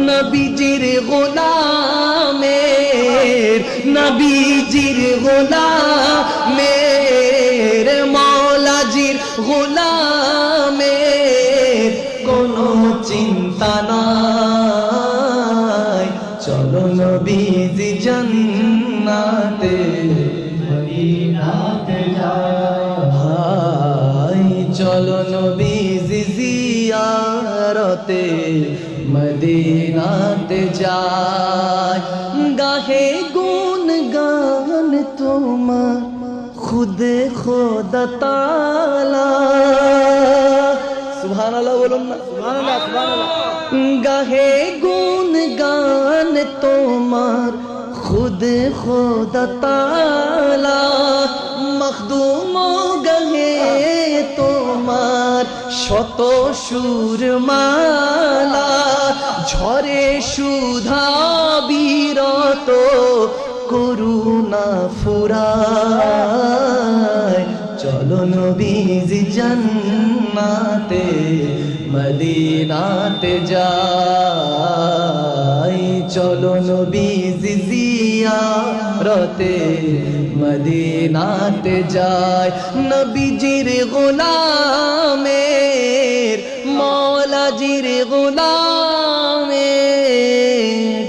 নবীজির গোলামের, নবীজির গোলামের, মৌলাজির গোলামের কোনো চিন্তা নাই। চলো নবীজি জান্নাতে মদিনাতে যাই, চলো নবীজি জিয়ারতে মদিনাতে যাই। গাহে গুন গান তোমার খুদ খোদা তাআলা, সুবহানাল্লাহ বলুন না, সুবহানাল্লাহ সুবহানাল্লাহ। গাহে গুন গান তোমার খুদ খোদা তাআলা, মখদুম গাহে তোমার শত সুরমালা, ঝরে সুধা বিরত করুণা ফুরায়। চলো নবীজি জান্নাতে মদিনাতে যাই, চলো নবীজি জিয়ারতে মদিনাতে যাই। নবীজির গোলামের, মৌলাজির গোলামের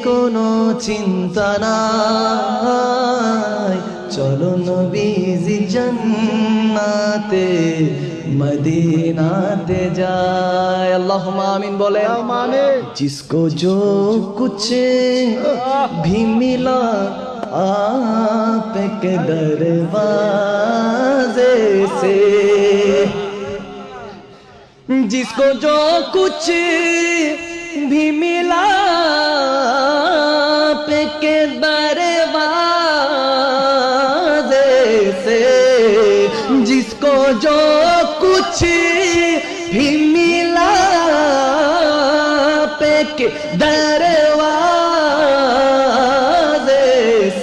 কোনো চিন্তা নাই। চলো নবীজি জান্নাতে মদিনাতে जाए अल्लाहुम्मा आमीन बोले जिसको जो कुछ भी मिला आपके दरवाजे से, जिसको जो कुछ भी मिला आपके दरवाजे से, जिसको जो कुछ भी मिला आपके दरवाजे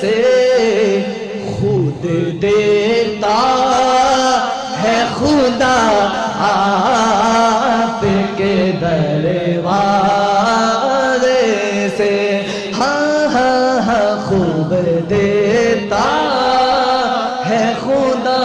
से, खुद देता है खुदा आपके दरवाजे से। हाँ हाँ हाँ खूब देता है खुदा